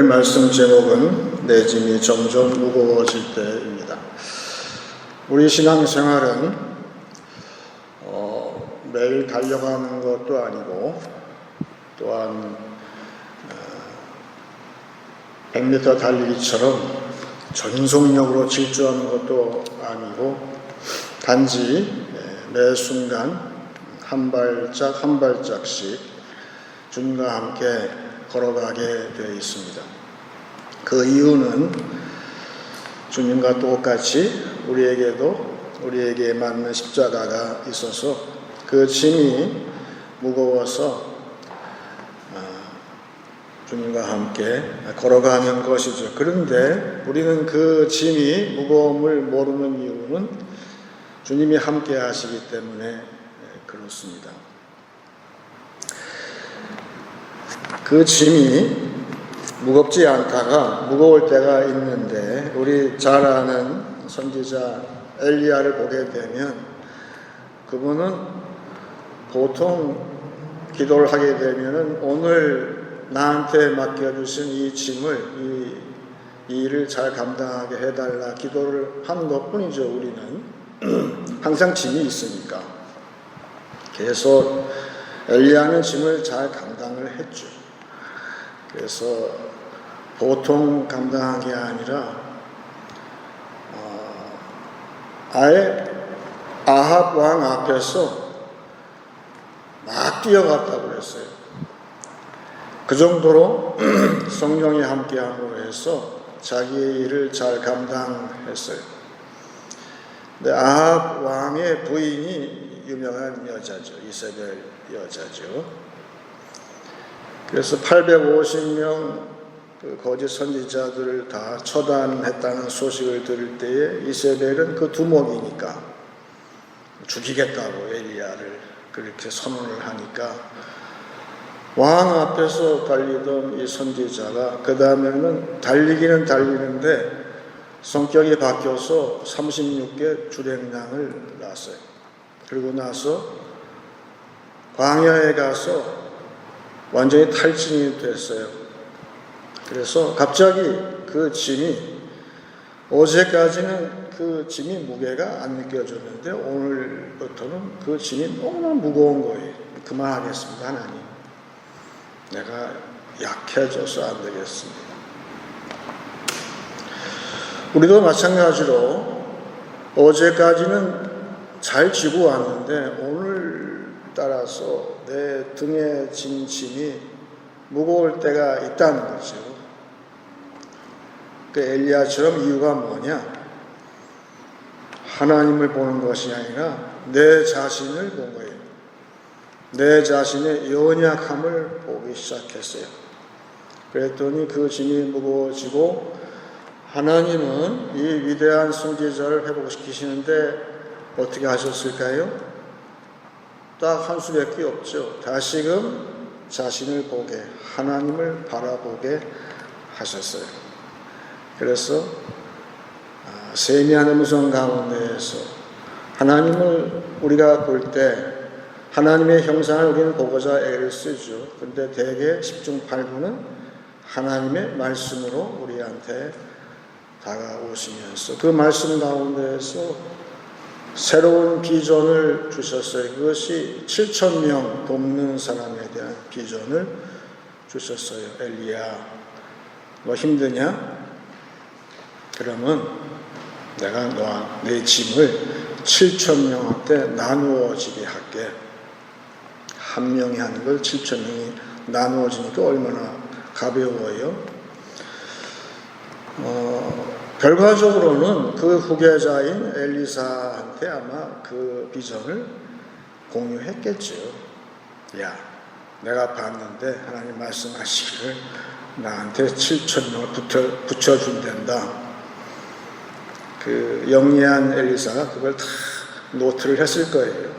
말씀 제목은 내 짐이 점점 무거워질 때입니다. 우리 신앙생활은 매일 달려가는 것도 아니고 또한 100m 달리기처럼 전속력으로 질주하는 것도 아니고 단지 매 순간 한 발짝 한 발짝씩 주님과 함께 걸어가게 되어 있습니다. 그 이유는 주님과 똑같이 우리에게 맞는 십자가가 있어서 그 짐이 무거워서 주님과 함께 걸어가는 것이죠. 그런데 우리는 그 짐이 무거움을 모르는 이유는 주님이 함께 하시기 때문에 그렇습니다. 그 짐이 무겁지 않다가 무거울 때가 있는데 우리 잘 아는 선지자 엘리야를 보게 되면 그분은 보통 기도를 하게 되면 오늘 나한테 맡겨주신 이 짐을 이 일을 잘 감당하게 해달라 기도를 하는 것뿐이죠. 우리는 항상 짐이 있으니까. 그래서 엘리야는 짐을 잘 감당을 했죠. 그래서 보통 감당한 게 아니라 아예 아합 왕 앞에서 막 뛰어갔다고 그랬어요. 그 정도로 성령이 함께함으로 해서 자기의 일을 잘 감당했어요. 근데 아합 왕의 부인이 유명한 여자죠. 이세벨 여자죠. 그래서 850명 그 거짓 선지자들을 다 처단했다는 소식을 들을 때에 이세벨은 그 두목이니까 죽이겠다고 엘리야를 그렇게 선언을 하니까 왕 앞에서 달리던 이 선지자가 그 다음에는 달리기는 달리는데 성격이 바뀌어서 36개 주랭량을 낳았어요. 그리고 나서 광야에 가서 완전히 탈진이 됐어요. 그래서 갑자기 그 짐이 어제까지는 그 짐이 무게가 안 느껴졌는데 오늘부터는 그 짐이 너무나 무거운 거예요. 그만하겠습니다. 하나님. 내가 약해져서 안 되겠습니다. 우리도 마찬가지로 어제까지는 잘 지고 왔는데 오늘 따라서 내 등에 진 짐이 무거울 때가 있다는 거죠. 그 엘리야처럼 이유가 뭐냐? 하나님을 보는 것이 아니라 내 자신을 본 거예요. 내 자신의 연약함을 보기 시작했어요. 그랬더니 그 짐이 무거워지고 하나님은 이 위대한 선지자를 회복시키시는데 어떻게 하셨을까요? 딱 한 수밖에 없죠. 다시금 자신을 보게, 하나님을 바라보게 하셨어요. 그래서 세미한 음성 가운데에서 하나님을 우리가 볼 때 하나님의 형상을 우리는 보고자 애를 쓰죠. 그런데 대개 10중 8구는 하나님의 말씀으로 우리한테 다가오시면서 그 말씀 가운데에서 새로운 비전을 주셨어요. 그것이 7,000명 돕는 사람에 대한 비전을 주셨어요. 엘리야, 너 힘드냐? 그러면 내가 내 짐을 7,000명한테 나누어지게 할게. 한 명이 하는 걸 7,000명이 나누어지니까 얼마나 가벼워요. 결과적으로는 그 후계자인 엘리사한테 아마 그 비전을 공유했겠죠. 야, 내가 봤는데 하나님 말씀하시기를 나한테 7,000명을 붙여준단다. 그 영리한 엘리사가 그걸 다 노트를 했을 거예요.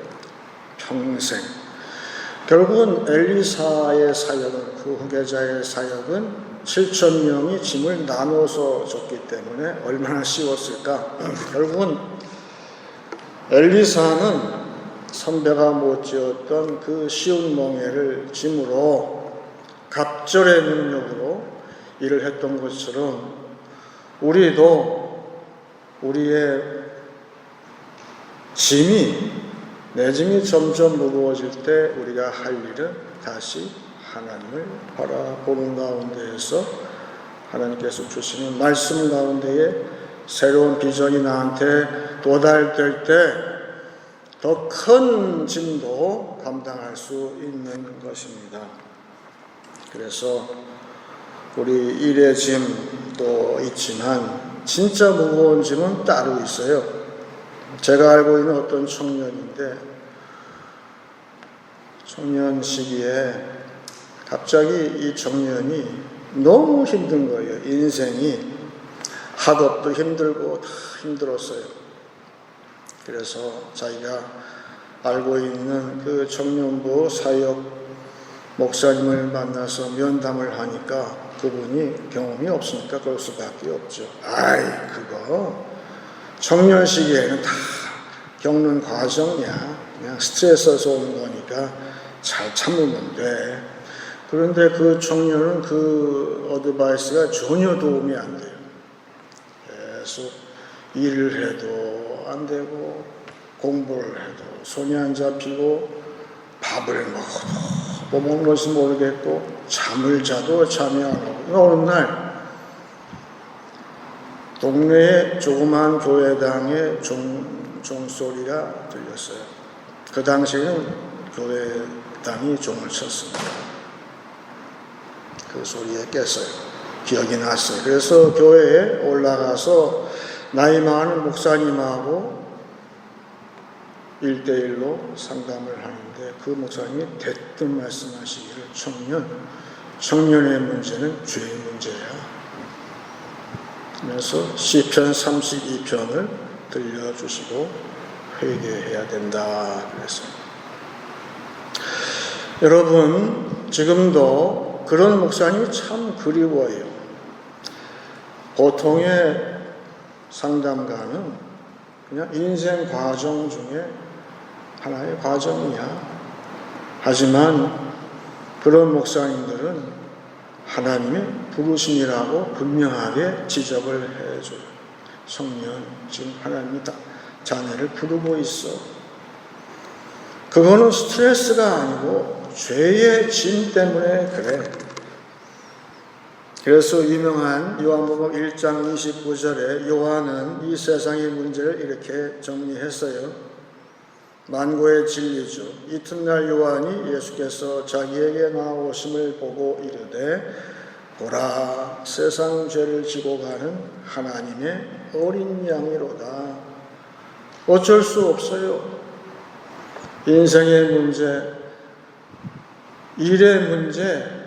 평생. 결국은 엘리사의 사역은, 그 후계자의 사역은 7,000명이 짐을 나눠서 줬기 때문에 얼마나 쉬웠을까. 결국은 엘리사는 선배가 못 지었던 그 쉬운 멍에를 짐으로 갑절의 능력으로 일을 했던 것처럼 우리도 우리의 내 짐이 점점 무거워질 때 우리가 할 일은 다시 하나님을 바라보는 가운데에서 하나님께서 주시는 말씀 가운데에 새로운 비전이 나한테 도달될 때 더 큰 짐도 감당할 수 있는 것입니다. 그래서 우리 일의 짐도 있지만 진짜 무거운 짐은 따로 있어요. 제가 알고 있는 어떤 청년인데 청년 시기에 갑자기 이 청년이 너무 힘든 거예요. 인생이 학업도 힘들고 다 힘들었어요. 그래서 자기가 알고 있는 그 청년부 사역 목사님을 만나서 면담을 하니까 그분이 경험이 없으니까 그럴 수밖에 없죠. 그거 청년 시기에는 다 겪는 과정이야. 그냥 스트레스에서 오는 거니까 잘 참으면 돼. 그런데 그 청년은 그 어드바이스가 전혀 도움이 안 돼요. 계속 일을 해도 안 되고 공부를 해도 손이 안 잡히고 밥을 먹어도 뭐 먹는 것이 모르겠고 잠을 자도 잠이 안 오고 어느 날 동네의 조그만 교회당의 종소리가 들렸어요. 그 당시에는 교회당이 종을 쳤습니다. 그 소리에 깼어요. 기억이 났어요. 그래서 교회에 올라가서 나이 많은 목사님하고 1대1로 상담을 하는데 그 목사님이 대뜸 말씀하시기를 청년의 문제는 죄의 문제야. 그래서 시편 32편을 들려주시고 회개해야 된다 그랬어요. 여러분 지금도 그런 목사님이 참 그리워요. 보통의 상담가는 그냥 인생 과정 중에 하나의 과정이야. 하지만 그런 목사님들은 하나님의 부르심이라고 분명하게 지적을 해줘요. 청년, 지금 하나님이 자네를 부르고 있어. 그거는 스트레스가 아니고 죄의 짐 때문에 그래. 그래서 유명한 요한복음 1장 29절에 요한은 이 세상의 문제를 이렇게 정리했어요. 만고의 진리죠. 이튿날 요한이 예수께서 자기에게 나오심을 보고 이르되 보라 세상 죄를 지고 가는 하나님의 어린 양이로다. 어쩔 수 없어요. 인생의 문제, 일의 문제,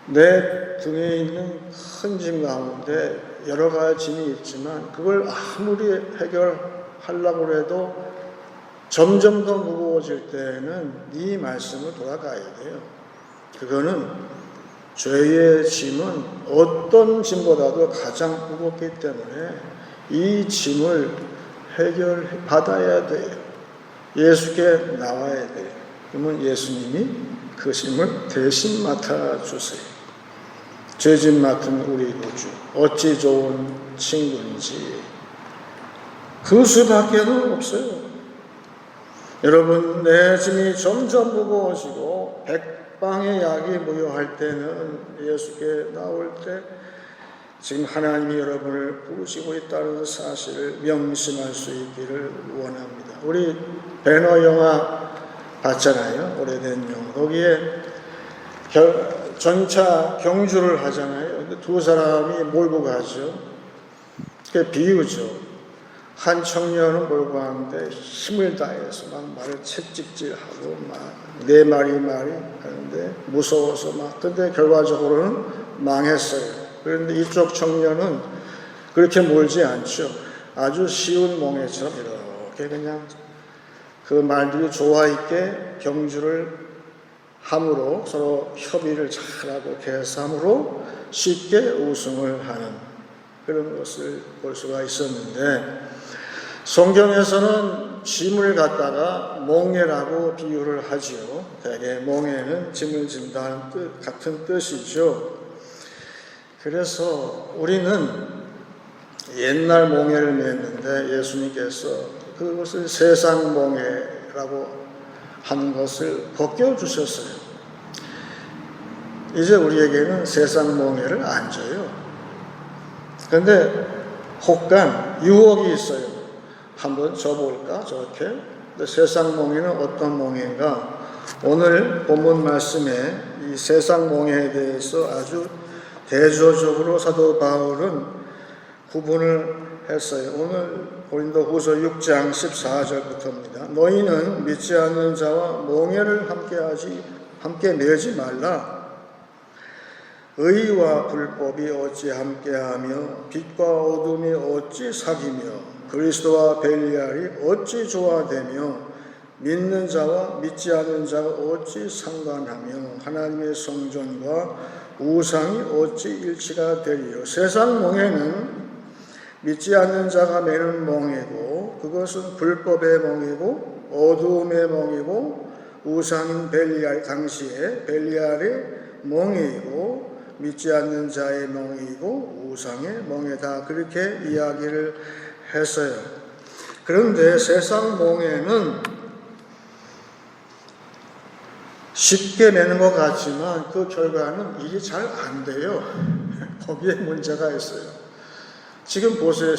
내 등에 있는 큰 짐 가운데 여러 가지 짐이 있지만 그걸 아무리 해결하려고 해도 점점 더 무거워질 때에는 이 말씀을 돌아가야 돼요. 그거는 죄의 짐은 어떤 짐보다도 가장 무겁기 때문에 이 짐을 해결받아야 돼요. 예수께 나와야 돼요. 그러면 예수님이 그 짐을 대신 맡아주세요. 죄짐 맡은 우리 구주 어찌 좋은 친구인지 그 수밖에는 없어요. 여러분 내 짐이 점점 무거워지고 백방의 약이 무효할 때는 예수께 나올 때 지금 하나님이 여러분을 부르시고 있다는 사실을 명심할 수 있기를 원합니다. 우리 배너 영화 봤잖아요. 오래된 영화. 거기에 전차 경주를 하잖아요. 근데 두 사람이 몰고 가죠. 그게 비유죠. 한 청년은 몰고 가는데 힘을 다해서 막 말을 채찍질하고 막 네 마리 하는데 무서워서 막 근데 결과적으로는 망했어요. 그런데 이쪽 청년은 그렇게 몰지 않죠. 아주 쉬운 멍에처럼 이렇게 그냥 그 말들이 조화 있게 경주를 함으로 서로 협의를 잘하고 계산으로 쉽게 우승을 하는 그런 것을 볼 수가 있었는데 성경에서는 짐을 갖다가 멍에라고 비유를 하지요. 대개 멍에는 짐을 진다는 같은 뜻이죠. 그래서 우리는 옛날 몽해를 맺는데 예수님께서 그것을 세상 몽해라고 하는 것을 벗겨주셨어요. 이제 우리에게는 세상 몽해를 안 줘요. 그런데 혹간 유혹이 있어요. 한번 줘볼까 저렇게. 근데 세상 몽해는 어떤 몽해인가? 오늘 본문 말씀에 이 세상 몽해에 대해서 아주 대조적으로 사도 바울은 구분을 했어요. 오늘 고린도후서 6장 14절부터입니다. 너희는 믿지 않는 자와 몽해를 함께 매지 말라. 의와 불법이 어찌 함께하며 빛과 어둠이 어찌 사귀며 그리스도와 벨리알이 어찌 조화되며 믿는 자와 믿지 않는 자가 어찌 상관하며 하나님의 성전과 우상이 어찌 일치가 되리요. 세상 몽해는 믿지 않는 자가 매는 몽해고 그것은 불법의 몽해고 어두움의 몽해고 우상인 벨리알 당시에 벨리알의 몽해이고 믿지 않는 자의 몽해이고 우상의 몽해다 그렇게 이야기를 했어요. 그런데 세상 몽해는 쉽게 매는 것 같지만 그 결과는 일이 잘 안 돼요. 거기에 문제가 있어요. 지금 보세요.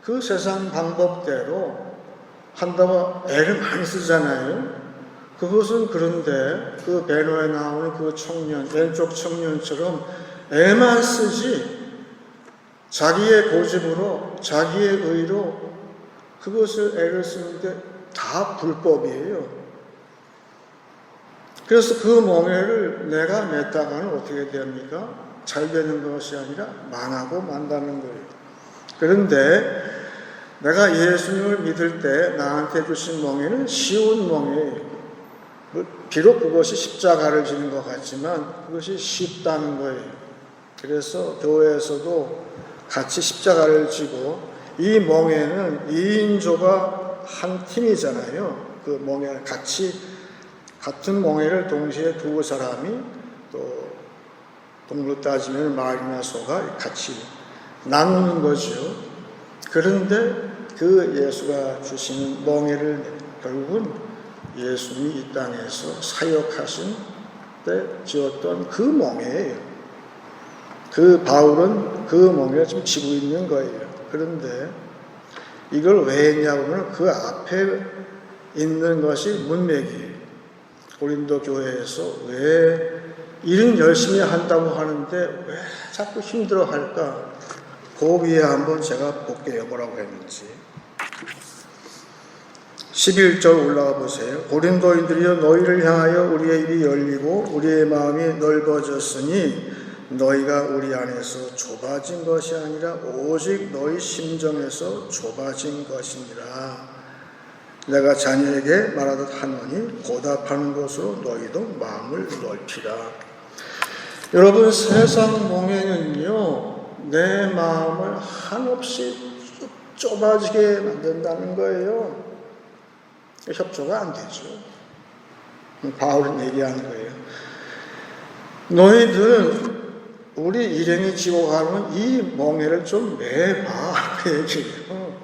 그 세상 방법대로 한다고 애를 많이 쓰잖아요. 그것은 그런데 그 배너에 나오는 그 청년, 왼쪽 청년처럼 애만 쓰지 자기의 고집으로 자기의 의로 그것을 애를 쓰는데 다 불법이에요. 그래서 그 몽해를 내가 맺다가는 어떻게 됩니까? 잘 되는 것이 아니라 망하고 만다는 거예요. 그런데 내가 예수님을 믿을 때 나한테 주신 몽해는 쉬운 몽해예요. 비록 그것이 십자가를 지는 것 같지만 그것이 쉽다는 거예요. 그래서 교회에서도 같이 십자가를 지고 이 몽해는 2인조가 한 팀이잖아요. 그 몽해를 같은 몽해를 동시에 두 사람이 또 동물로 따지면 말이나 소가 같이 나누는 거죠. 그런데 그 예수가 주시는 몽해를 결국은 예수님이 이 땅에서 사역하신 때 지었던 그 몽해예요. 그 바울은 그 몽해를 지금 지고 있는 거예요. 그런데 이걸 왜 했냐면 그 앞에 있는 것이 문맥이에요. 고린도 교회에서 왜 일은 열심히 한다고 하는데 왜 자꾸 힘들어할까? 그 위에 한번 제가 볼게요. 뭐라고 했는지. 11절 올라가 보세요. 고린도인들이여 너희를 향하여 우리의 입이 열리고 우리의 마음이 넓어졌으니 너희가 우리 안에서 좁아진 것이 아니라 오직 너희 심정에서 좁아진 것이니라. 내가 자녀에게 말하듯 하노니 보답하는 것으로 너희도 마음을 넓히라. 여러분 세상 몽해는요 내 마음을 한없이 좁아지게 만든다는 거예요. 협조가 안 되죠. 바울은 얘기하는 거예요. 너희들은 우리 일행이 지고 가는 이 몽해를 좀 매봐. 그 얘기예요.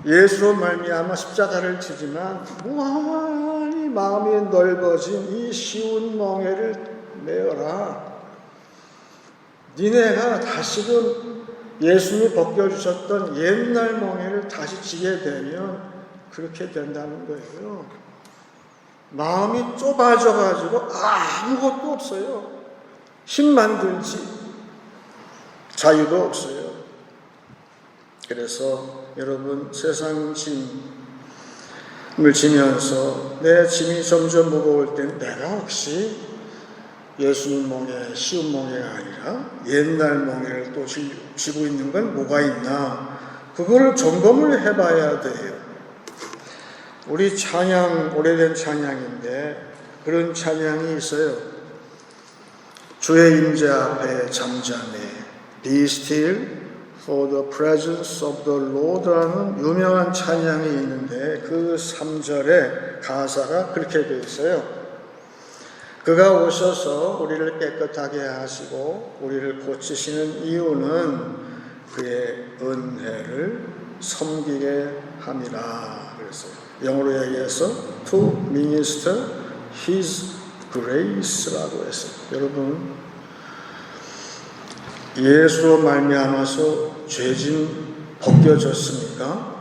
예수로 말미암아 십자가를 지지만 무한히 마음이 넓어진 이 쉬운 몽해를 메어라. 니네가 다시금 예수님이 벗겨주셨던 옛날 몽해를 다시 지게 되면 그렇게 된다는 거예요. 마음이 좁아져가지고 아무것도 없어요. 힘만 들지 자유도 없어요. 그래서 여러분 세상 짐을 지면서 내 짐이 점점 무거울 땐 내가 혹시 예수님 몽해, 쉬운 몽해가 아니라 옛날 몽해를 또 쥐고 있는 건 뭐가 있나 그거를 점검을 해봐야 돼요. 우리 찬양, 오래된 찬양인데 그런 찬양이 있어요. 주의 임재 앞에 잠잠해 Be still for the presence of the Lord라는 유명한 찬양이 있는데 그 3절에 가사가 그렇게 되어 있어요. 그가 오셔서 우리를 깨끗하게 하시고 우리를 고치시는 이유는 그의 은혜를 섬기게 함이라 그랬어요. 영어로 얘기해서 to minister his grace라고 했어요. 여러분, 예수로 말미암아서 죄진 벗겨졌습니까?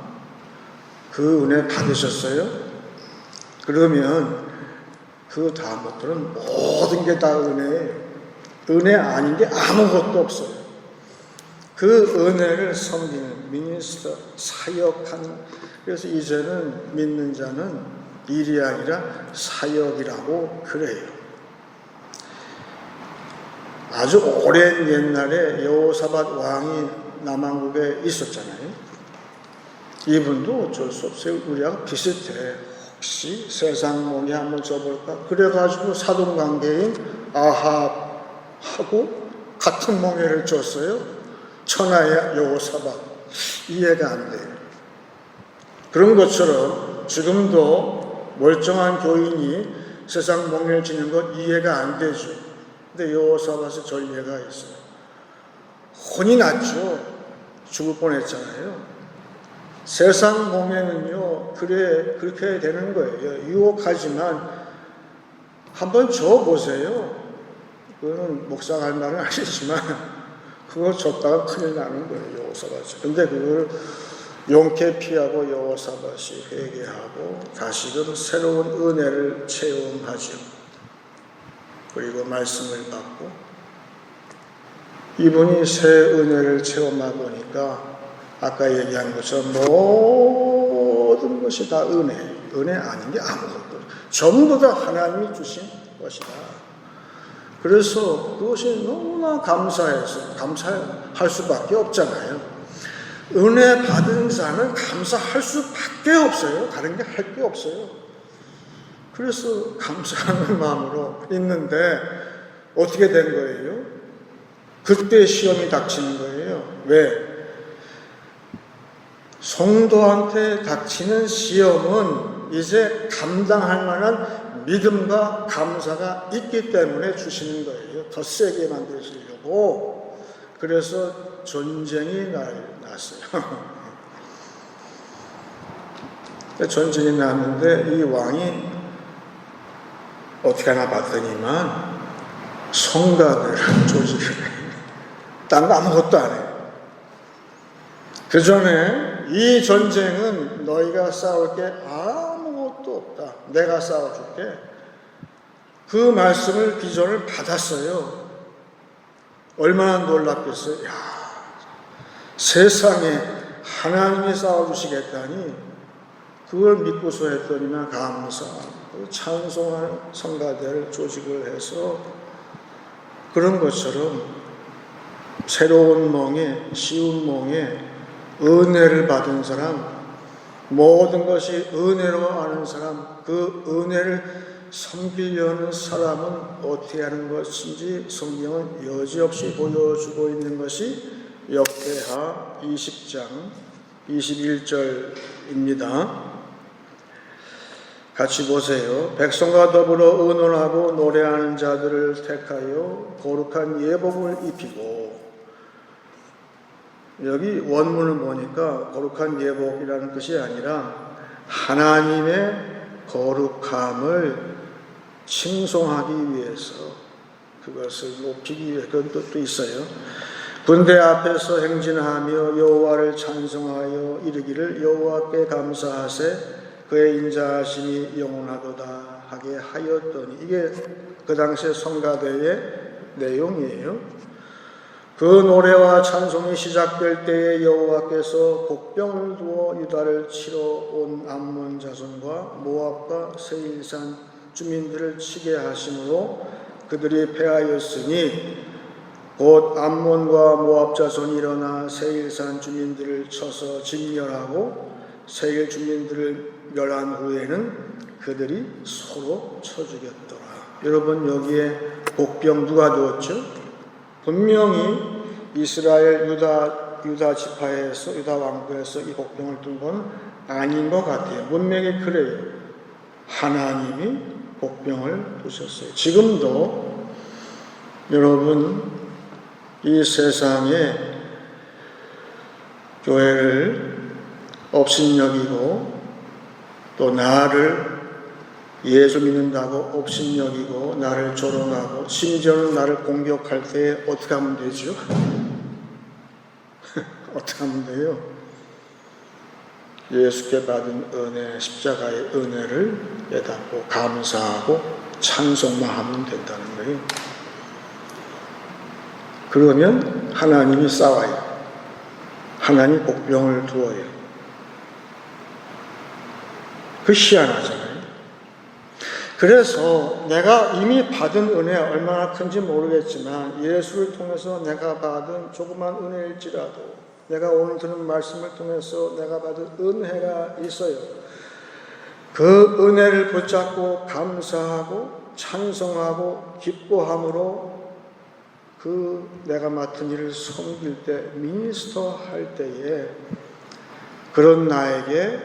그 은혜 받으셨어요? 그러면 그 다음부터는 모든 게 다 은혜예요. 은혜 아닌 게 아무것도 없어요. 그 은혜를 섬기는 미니스터, 사역하는, 그래서 이제는 믿는 자는 일이 아니라 사역이라고 그래요. 아주 오랜 옛날에 여호사밧 왕이 남왕국에 있었잖아요. 이분도 어쩔 수 없어요. 우리하고 비슷해. 혹시 세상 몽에 한번 져볼까? 그래가지고 사돈관계인 아합하고 같은 몽해를 줬어요. 천하의 여호사밧. 이해가 안 돼요. 그런 것처럼 지금도 멀쩡한 교인이 세상 몽해를 지는 것 이해가 안 되죠. 근데 여호사밧의 전례가 있어요. 혼이 났죠. 죽을 뻔했잖아요. 세상 몽에는요, 그래, 그렇게 되는 거예요. 유혹하지만 한번 줘보세요. 그거는 목사가 할 말은 아니지만 그거 줬다가 큰일 나는 거예요, 여호사밧이. 근데 그걸 용케 피하고 여호사밧이 회개하고 다시금 새로운 은혜를 체험하죠. 그리고 말씀을 받고 이분이 새 은혜를 체험하고 보니까 아까 얘기한 것처럼 모든 것이 다 은혜 아닌 게 아무것도 전부 다 하나님이 주신 것이다. 그래서 그것이 너무나 감사해서 감사할 수밖에 없잖아요. 은혜 받은 자는 감사할 수밖에 없어요. 다른 게 할 게 없어요. 그래서 감사하는 마음으로 있는데 어떻게 된 거예요? 그때 시험이 닥치는 거예요. 왜? 성도한테 닥치는 시험은 이제 감당할 만한 믿음과 감사가 있기 때문에 주시는 거예요. 더 세게 만드시려고. 그래서 전쟁이 났어요. 전쟁이 났는데 이 왕이 어떻게 하나 봤더니만 성가대를 조직을 해요. 딴 거 아무것도 안 해요. 그 전에 이 전쟁은 너희가 싸울 게 아무것도 없다. 내가 싸워줄게. 그 말씀을 비전을 받았어요. 얼마나 놀랍겠어요. 야, 세상에 하나님이 싸워주시겠다니 그걸 믿고서 했더니만 감사하고 찬송하는 성가대를 조직을 해서 그런 것처럼 새로운 몽에 쉬운 몽에 은혜를 받은 사람, 모든 것이 은혜로 아는 사람, 그 은혜를 섬기려는 사람은 어떻게 하는 것인지 성경은 여지없이 보여주고 있는 것이 역대하 20장 21절입니다. 같이 보세요. 백성과 더불어 의논하고 노래하는 자들을 택하여 거룩한 예복을 입히고, 여기 원문을 보니까 거룩한 예복이라는 뜻이 아니라 하나님의 거룩함을 칭송하기 위해서, 그것을 높이기 위해 그런 뜻도 있어요. 군대 앞에서 행진하며 여호와를 찬송하여 이르기를 여호와께 감사하세 그의 인자하심이 영원하도다 하게 하였더니, 이게 그 당시의 성가대의 내용이에요. 그 노래와 찬송이 시작될 때에 여호와께서 복병을 두어 유다를 치러 온 암몬 자손과 모압과 세일산 주민들을 치게 하심으로 그들이 패하였으니, 곧 암몬과 모압 자손이 일어나 세일산 주민들을 쳐서 진멸하고 세일 주민들을 멸한 후에는 그들이 서로 쳐 죽였더라. 여러분, 여기에 복병 누가 두었죠? 분명히 이스라엘 유다 지파에서, 유다 왕국에서 이 복병을 둔 건 아닌 것 같아요. 문맥이 그래요. 하나님이 복병을 두셨어요. 지금도 여러분 이 세상에 교회를 업신여기고 또 나를 예수 믿는다고 업신여기고 나를 조롱하고 심지어는 나를 공격할 때 어떻게 하면 되죠? 어떻게 하면 돼요? 예수께 받은 은혜, 십자가의 은혜를 깨닫고 감사하고 찬송만 하면 된다는 거예요. 그러면 하나님이 싸워요. 하나님이 복병을 두어요. 그 희한하잖아요. 그래서 내가 이미 받은 은혜가 얼마나 큰지 모르겠지만 예수를 통해서 내가 받은 조그만 은혜일지라도 내가 오늘 들은 말씀을 통해서 내가 받은 은혜가 있어요. 그 은혜를 붙잡고 감사하고 찬송하고 기뻐함으로 그 내가 맡은 일을 섬길 때 미니스터 할 때에 그런 나에게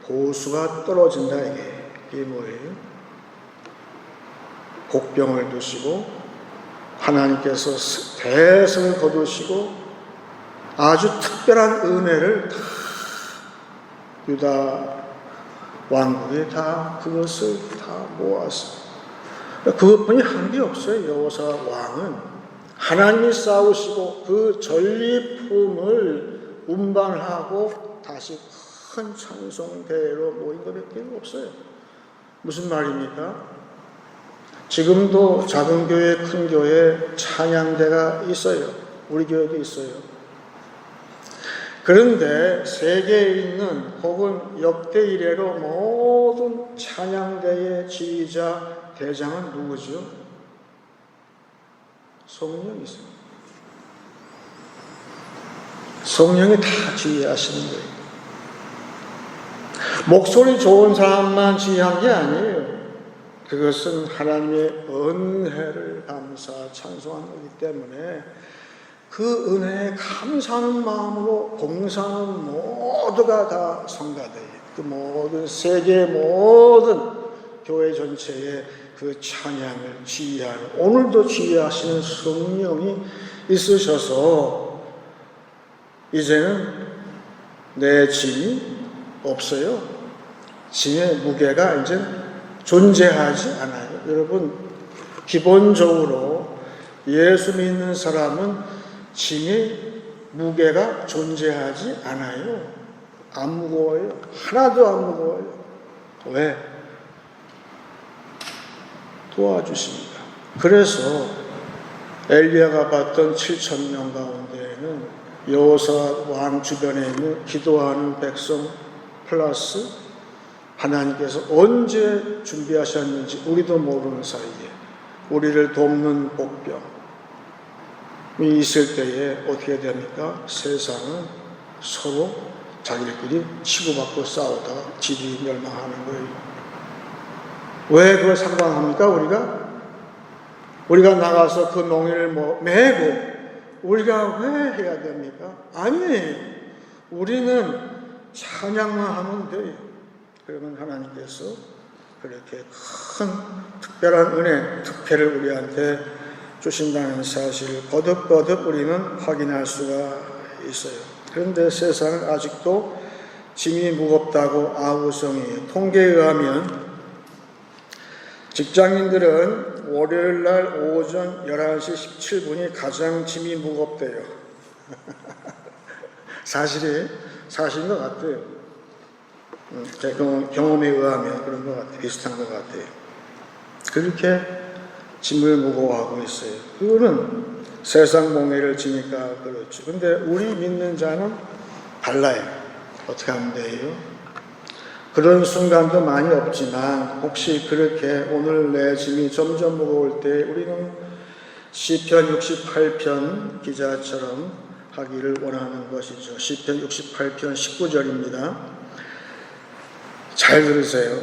보수가 떨어진다. 이게 뭐예요? 복병을 두시고 하나님께서 대성을 거두시고 아주 특별한 은혜를 다 유다 왕국에 다 그것을 다 모았어요. 그것뿐이 한 게 없어요. 여호사 왕은 하나님이 싸우시고 그 전리품을 운반하고 다시 큰 찬송대회로 모인 것밖에 없어요. 무슨 말입니까? 지금도 작은 교회, 큰 교회 찬양대가 있어요. 우리 교회도 있어요. 그런데 세계에 있는 혹은 역대 이래로 모든 찬양대의 지휘자 대장은 누구죠? 성령이세요. 성령이 다 지휘하시는 거예요. 목소리 좋은 사람만 지휘한 게 아니에요. 그것은 하나님의 은혜를 감사 찬송하는 거기 때문에 그 은혜에 감사하는 마음으로 봉사하는 모두가 다 성가대예요. 그 모든 세계 모든 교회 전체에 그 찬양을 지휘하는 오늘도 지휘하시는 성령이 있으셔서 이제는 내 짐이 없어요. 짐의 무게가 이제 존재하지 않아요. 여러분 기본적으로 예수 믿는 사람은 짐의 무게가 존재하지 않아요. 안 무거워요. 하나도 안 무거워요. 왜? 도와주십니다. 그래서 엘리야가 봤던 7,000명 가운데에는 여호사 왕 주변에 있는 기도하는 백성 플러스 하나님께서 언제 준비하셨는지 우리도 모르는 사이에 우리를 돕는 복병이 있을 때에 어떻게 됩니까? 세상은 서로 자기들끼리 치고받고 싸우다가 지들이 멸망하는 거예요. 왜 그걸 상관합니까? 우리가 나가서 그 농의를 메고 우리가 왜 해야 됩니까? 아니에요. 우리는 찬양만 하면 돼요. 그러면 하나님께서 그렇게 큰 특별한 은혜, 특혜를 우리한테 주신다는 사실을 거듭거듭 우리는 확인할 수가 있어요. 그런데 세상은 아직도 짐이 무겁다고 아우성이에요. 통계에 의하면 직장인들은 월요일날 오전 11시 17분이 가장 짐이 무겁대요. 사실인 것 같아요. 제 경험에 의하면 그런 것 같아요. 비슷한 것 같아요. 그렇게 짐을 무거워하고 있어요. 그거는 세상 몽해를 지니까 그렇죠. 근데 우리 믿는 자는 달라요. 어떻게 하면 돼요? 그런 순간도 많이 없지만 혹시 그렇게 오늘 내 짐이 점점 무거울 때 우리는 시편 68편 기자처럼 하기를 원하는 것이죠. 시편 68편 19절입니다. 잘 들으세요.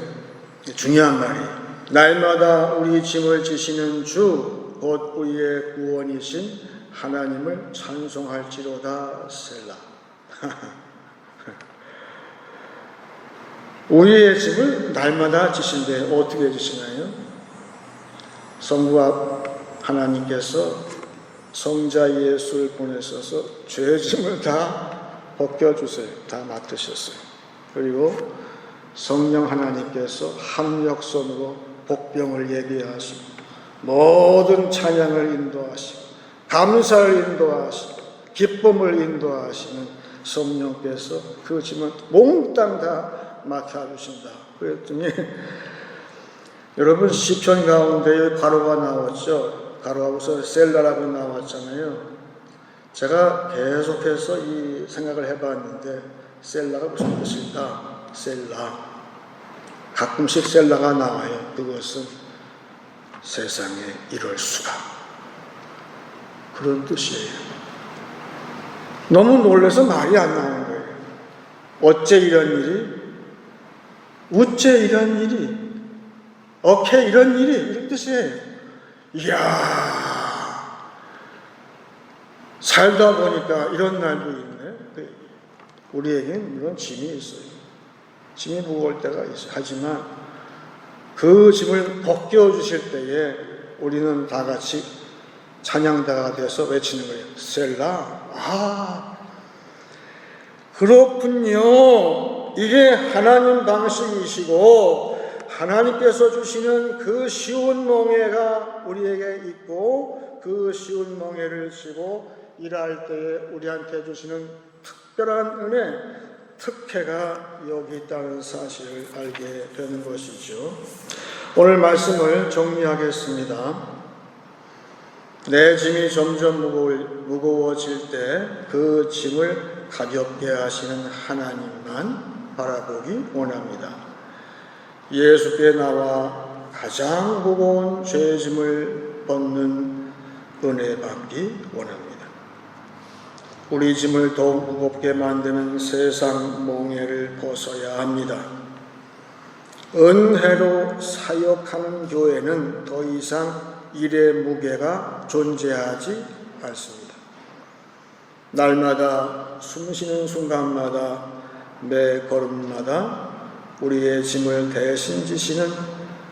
중요한 말이에요. 날마다 우리 짐을 지시는 주, 곧 우리의 구원이신 하나님을 찬송할지로다 셀라. 우리의 짐을 날마다 지신대요. 어떻게 지시나요? 성부 하나님께서 성자 예수를 보내셔서 죄짐을 다 벗겨주세요. 다 맡으셨어요. 그리고 성령 하나님께서 합력선으로 복병을 예비하시고 모든 찬양을 인도하시고 감사를 인도하시고 기쁨을 인도하시는 성령께서 그 짐을 몽땅 다 맡아주신다. 그랬더니 여러분 시편 가운데 가로가 나왔죠. 가로하고서 셀라라고 나왔잖아요. 제가 계속해서 이 생각을 해봤는데 셀라가 무슨 뜻일까? 셀라. 가끔씩 셀라가 나와요. 그것은 세상에 이럴 수가. 그런 뜻이에요. 너무 놀라서 말이 안 나오는 거예요. 어째 이런 일이? 우째 이런 일이? 어케 이런 일이? 이런 뜻이에요. 이야, 살다 보니까 이런 날도 있네. 우리에겐 이런 짐이 있어요. 짐이 무거울 때가 있어요. 하지만 그 짐을 벗겨주실 때에 우리는 다 같이 찬양자가 돼서 외치는 거예요. 셀라. 아, 그렇군요. 이게 하나님 방식이시고 하나님께서 주시는 그 쉬운 멍에가 우리에게 있고 그 쉬운 멍에를 지고 일할 때에 우리한테 주시는 특별한 은혜, 특혜가 여기 있다는 사실을 알게 되는 것이죠. 오늘 말씀을 정리하겠습니다. 내 짐이 점점 무거워질 때 그 짐을 가볍게 하시는 하나님만 바라보기 원합니다. 예수께 나와 가장 무거운 죄 짐을 벗는 은혜 받기 원합니다. 우리 짐을 더욱 무겁게 만드는 세상 몽해를 벗어야 합니다. 은혜로 사역하는 교회는 더 이상 일의 무게가 존재하지 않습니다. 날마다 숨쉬는 순간마다 매 걸음마다 우리의 짐을 대신 지시는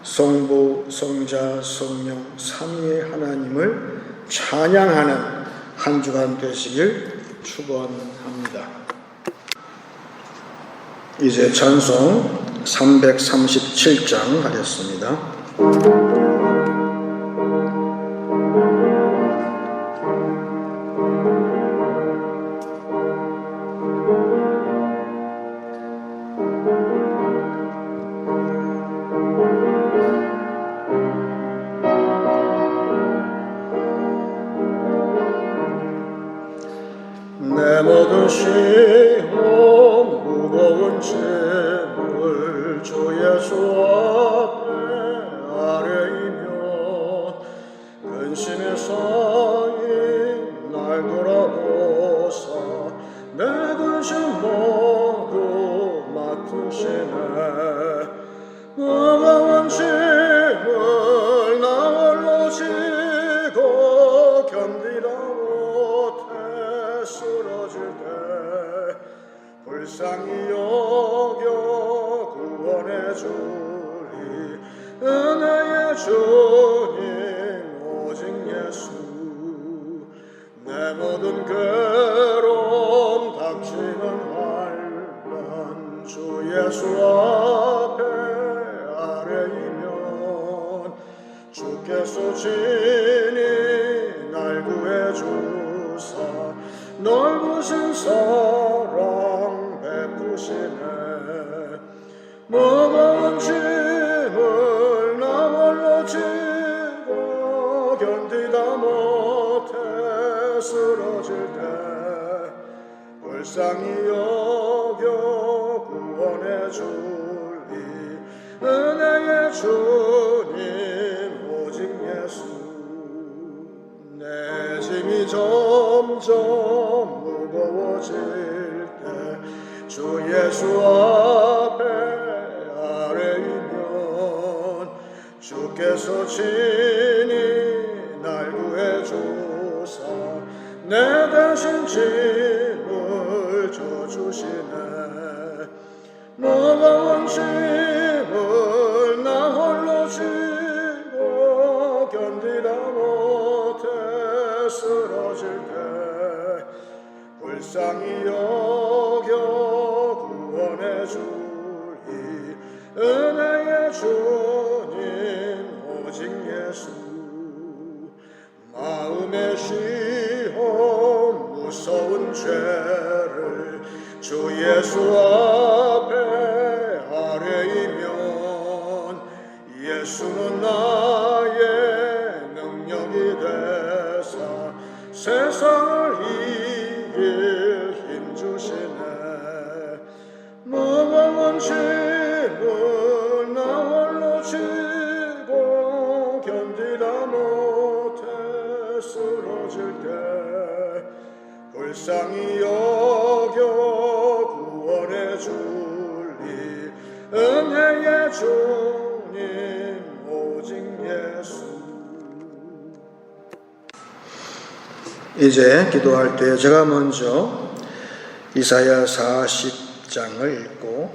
성부, 성자, 성령 삼위의 하나님을 찬양하는 한 주간 되시길 축원합니다. 이제 찬송 337장 하겠습니다. 내 모든 시험 무거운 짐을 주 예수 앞에 아뢰이며 근심에 쌓인 날 돌아보사 내 근심 모두 맡으시네. 무거운 짐을 나 홀로 지고 견디다 쓰러질 때 불쌍히 여겨 구원해 주리 은혜의 주님 오직 예수. 내 모든 괴로움 닥치는 환난 주 예수 앞에 아뢰이면 주께서 친히 날 구해 주사 넓으신 사랑 베푸시네. 무거운 짐을 나 홀로 지고 견디다 못해 쓰러질 때 불쌍히 여겨 구원해 주리 은혜의 주님 오직 예수. 내 짐이 점점 무거워질 때 주 예수 앞에 아뢰이면 주께서 친히 날 구해 주사 내 대신 짐을 져주시네. 무거운 짐을 나 홀로 지고 불쌍히 여겨 구원해 주리 은혜의 주님 오직 예수 마음의 시험 무서운 죄를 주 예수 앞에 아뢰이면 예수는 나의 능력이 되사 세상을 이길 힘 주시네 무거운 짐을 나 홀로 지고 견디다 못해 쓰러질 때 불쌍히 여겨 구원해 주리 은혜의 주님 오직 예수. 이제 기도할 때 제가 먼저 이사야 40장을 읽고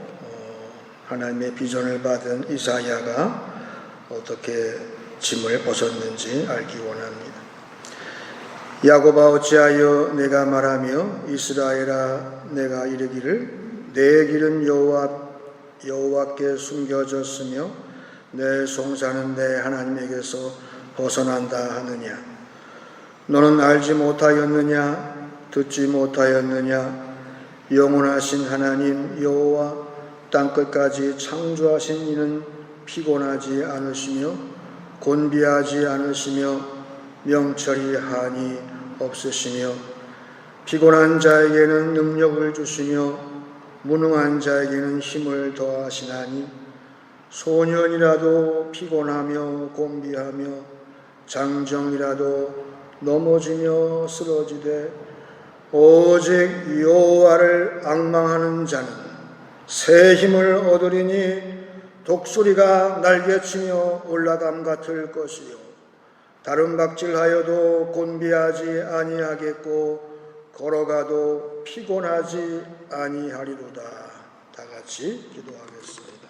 하나님의 비전을 받은 이사야가 어떻게 짐을 벗었는지 알기 원합니다. 야곱아 어찌하여 내가 말하며 이스라엘아 내가 이르기를 내 길은 여호와께 숨겨졌으며 내 송사는 내 하나님에게서 벗어난다 하느냐. 너는 알지 못하였느냐 듣지 못하였느냐 영원하신 하나님 여호와 땅끝까지 창조하신 이는 피곤하지 않으시며 곤비하지 않으시며 명철이 한이 없으시며 피곤한 자에게는 능력을 주시며 무능한 자에게는 힘을 더하시나니 소년이라도 피곤하며 곤비하며 장정이라도 넘어지며 쓰러지되 오직 여호와를 앙망하는 자는 새 힘을 얻으리니 독수리가 날개치며 올라감 같을 것이요 다른 박질하여도 곤비하지 아니하겠고 걸어가도 피곤하지 아니하리로다. 다 같이 기도하겠습니다.